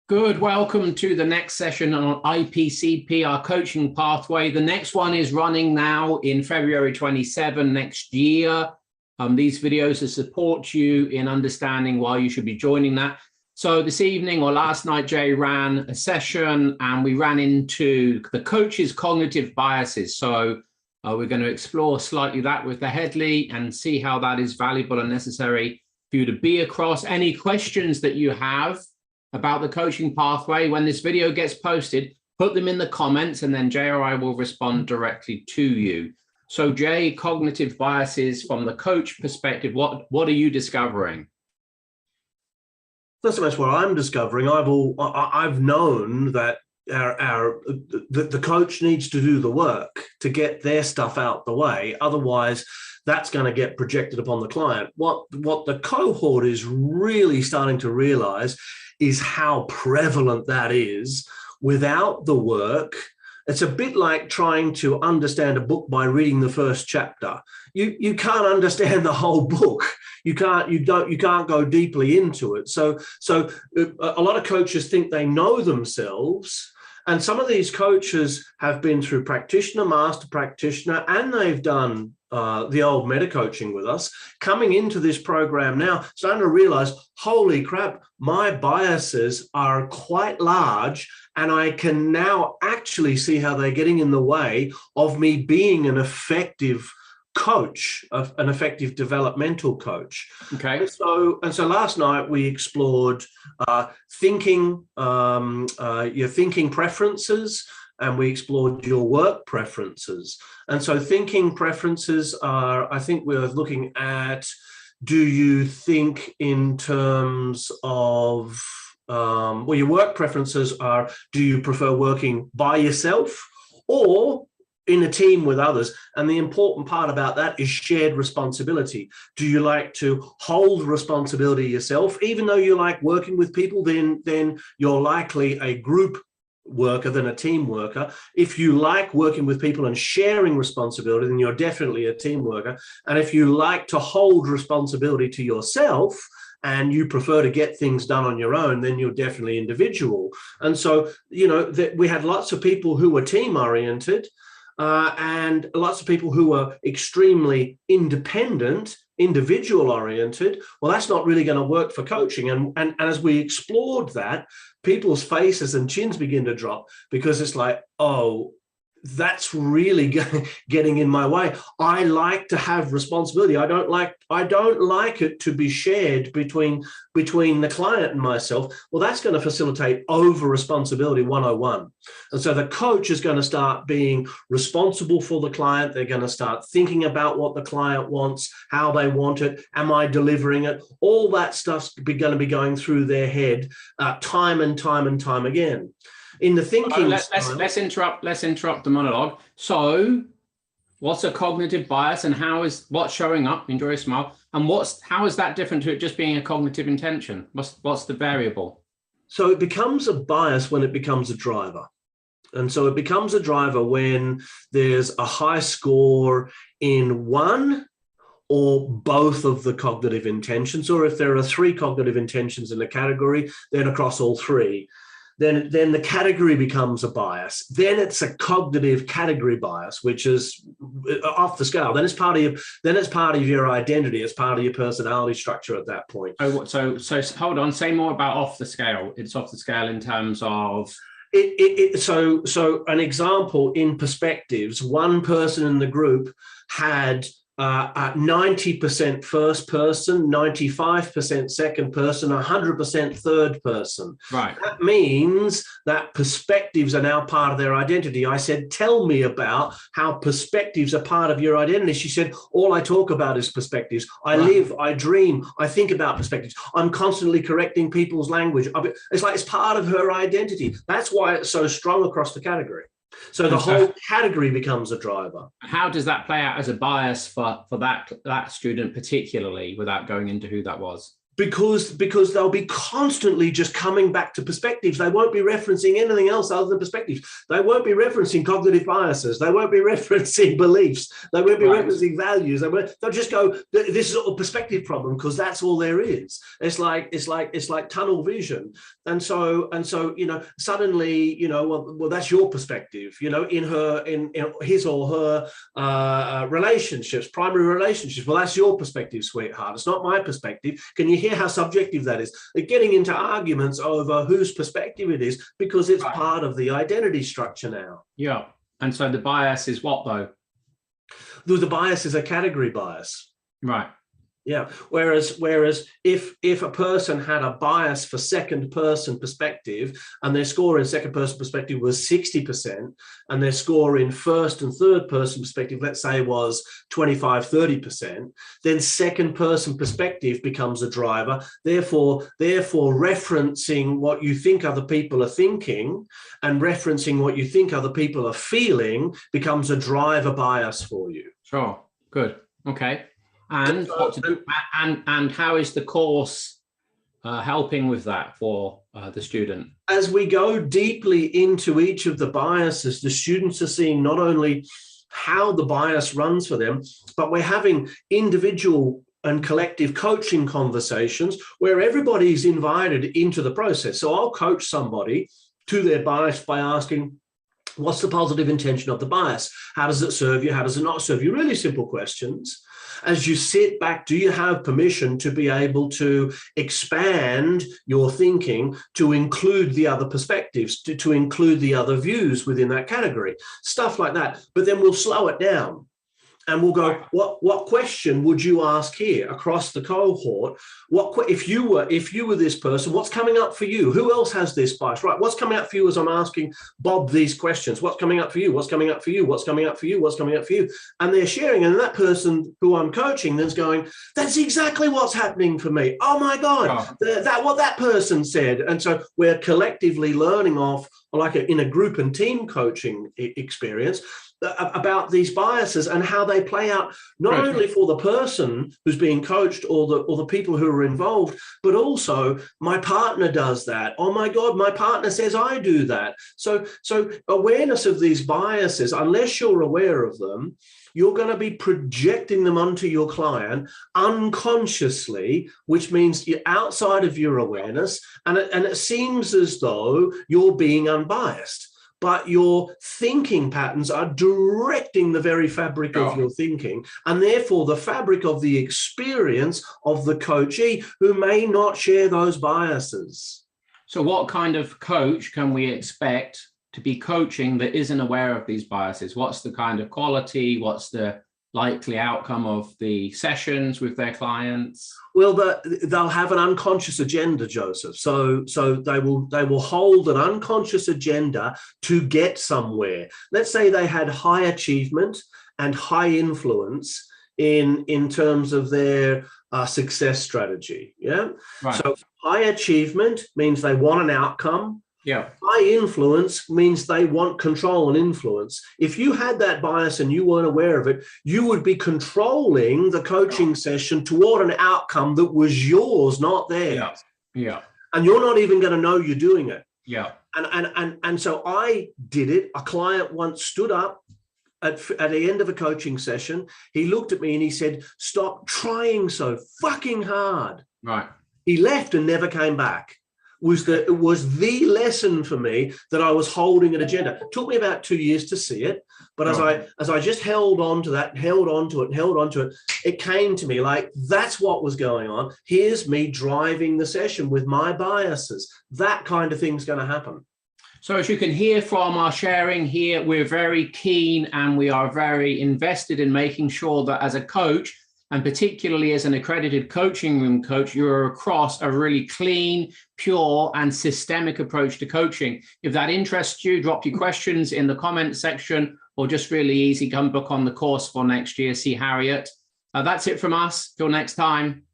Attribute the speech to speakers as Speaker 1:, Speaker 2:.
Speaker 1: Good. Welcome to the next session on IPCP, our coaching pathway. The next one is running now in February 27 next year. These videos to support you in understanding why you should be joining that. So this evening or last night, Jay ran a session and we ran into the coach's cognitive biases. So we're going to explore slightly that with the Headley and see how that is valuable and necessary for you to be across. Any questions that you have about the coaching pathway, when this video gets posted, put them in the comments and then Jay or I will respond directly to you. So Jay, cognitive biases from the coach perspective, what are you discovering?
Speaker 2: Not so much what I'm discovering. I've known that the coach needs to do the work to get their stuff out the way. Otherwise, that's going to get projected upon the client. What the cohort is really starting to realize is how prevalent that is without the work. It's a bit like trying to understand a book by reading the first chapter. You can't understand the whole book. You can't go deeply into it. So a lot of coaches think they know themselves. And some of these coaches have been through practitioner, master practitioner, and they've done the old meta coaching with us, coming into this program now, starting to realize, holy crap, my biases are quite large, and I can now actually see how they're getting in the way of me being an effective coach, an effective developmental coach.
Speaker 1: Okay.
Speaker 2: And so last night we explored your thinking preferences, and we explored your work preferences. And so thinking preferences are, I think we're looking at, do you think in terms of, your work preferences are, do you prefer working by yourself or in a team with others? And the important part about that is shared responsibility. Do you like to hold responsibility yourself? Even though you like working with people, then you're likely a group worker than a team worker. If you like working with people and sharing responsibility, then you're definitely a team worker. And if you like to hold responsibility to yourself and you prefer to get things done on your own, then you're definitely individual. And so, we had lots of people who were team oriented, and lots of people who are extremely independent, individual oriented. Well, that's not really going to work for coaching. And as we explored that, people's faces and chins begin to drop, because it's like, oh, that's really getting in my way. I like to have responsibility. I don't like it to be shared between the client and myself. Well, that's going to facilitate over responsibility 101. And so the coach is going to start being responsible for the client. They're going to start thinking about what the client wants, how they want it, am I delivering it? All that stuff's going to be going through their head time and time again. In the thinking,
Speaker 1: let's interrupt the monologue. So what's a cognitive bias, and what's showing up? Enjoy a smile. And how is that different to it just being a cognitive intention? What's the variable?
Speaker 2: So it becomes a bias when it becomes a driver. And so it becomes a driver when there's a high score in one or both of the cognitive intentions, or if there are three cognitive intentions in a category, then across all three. Then the category becomes a bias. Then it's a cognitive category bias, which is off the scale. Then it's part of your identity. It's part of your personality structure at that point.
Speaker 1: So hold on. Say more about off the scale. It's off the scale in terms of.
Speaker 2: So an example in perspectives. One person in the group had 90% first person, 95% second person, 100% third person.
Speaker 1: Right.
Speaker 2: That means that perspectives are now part of their identity. I said, tell me about how perspectives are part of your identity. She said, all I talk about is perspectives. I live, I dream, I think about perspectives. I'm constantly correcting people's language. It's like it's part of her identity. That's why it's so strong across the category. So the whole category becomes a driver.
Speaker 1: How does that play out as a bias for that student particularly, without going into who that was?
Speaker 2: because they'll be constantly just coming back to perspectives. They won't be referencing anything else other than perspectives. They won't be referencing cognitive biases. They won't be referencing beliefs. They won't be referencing values. They'll just go, this is a perspective problem, because that's all there is. It's like tunnel vision. And so suddenly, well, that's your perspective, in his or her relationships, primary relationships. Well, that's your perspective, sweetheart. It's not my perspective. Can you hear how subjective that is? They're getting into arguments over whose perspective it is, because it's part of the identity structure now.
Speaker 1: Yeah. And so the bias is what, though?
Speaker 2: The bias is a category bias.
Speaker 1: Right.
Speaker 2: Yeah. Whereas if a person had a bias for second person perspective, and their score in second person perspective was 60%, and their score in first and third person perspective, let's say, was 25-30%, then second person perspective becomes a driver. Therefore referencing what you think other people are thinking and referencing what you think other people are feeling becomes a driver bias for you.
Speaker 1: Sure. Good. Okay. And and how is the course helping with that for the student?
Speaker 2: As we go deeply into each of the biases, the students are seeing not only how the bias runs for them, but we're having individual and collective coaching conversations where everybody's invited into the process. So I'll coach somebody to their bias by asking, what's the positive intention of the bias? How does it serve you? How does it not serve you? Really simple questions. As you sit back, do you have permission to be able to expand your thinking to include the other perspectives, to include the other views within that category? Stuff like that. But then we'll slow it down. And we'll go, what question would you ask here across the cohort? If you were this person, what's coming up for you? Who else has this bias? Right, what's coming up for you as I'm asking Bob these questions? What's coming up for you? What's coming up for you? What's coming up for you? What's coming up for you? And they're sharing, and that person who I'm coaching then's going, that's exactly what's happening for me. Oh my God, what that person said. And so we're collectively learning off, like in a group and team coaching experience, about these biases and how they play out, not only for the person who's being coached or the people who are involved, but also my partner does that. Oh my God, my partner says I do that. So awareness of these biases, unless you're aware of them, you're going to be projecting them onto your client unconsciously, which means you're outside of your awareness, and it seems as though you're being unbiased. But your thinking patterns are directing the very fabric of your thinking, and therefore the fabric of the experience of the coachee who may not share those biases.
Speaker 1: So what kind of coach can we expect to be coaching that isn't aware of these biases? What's the kind of quality? What's the likely outcome of the sessions with their clients?
Speaker 2: Well, they'll have an unconscious agenda, Joseph. So they will hold an unconscious agenda to get somewhere. Let's say they had high achievement and high influence in terms of their success strategy. Yeah. Right. So high achievement means they want an outcome.
Speaker 1: Yeah.
Speaker 2: High influence means they want control and influence. If you had that bias and you weren't aware of it, you would be controlling the coaching session toward an outcome that was yours, not theirs.
Speaker 1: Yeah.
Speaker 2: And you're not even going to know you're doing it.
Speaker 1: Yeah.
Speaker 2: And so I did it. A client once stood up at the end of a coaching session. He looked at me and he said, "Stop trying so fucking hard."
Speaker 1: Right.
Speaker 2: He left and never came back. It was the lesson for me that I was holding an agenda. It took me about 2 years to see it, but as I just held on to that, held on to it, it came to me like, that's what was going on. Here's me driving the session with my biases. That kind of thing's going to happen.
Speaker 1: So as you can hear from our sharing here, we're very keen and we are very invested in making sure that as a coach, and particularly as an accredited coaching room coach, you're across a really clean, pure, and systemic approach to coaching. If that interests you, drop your questions in the comment section, or just really easy, come book on the course for next year, see Harriet. That's it from us. Till next time.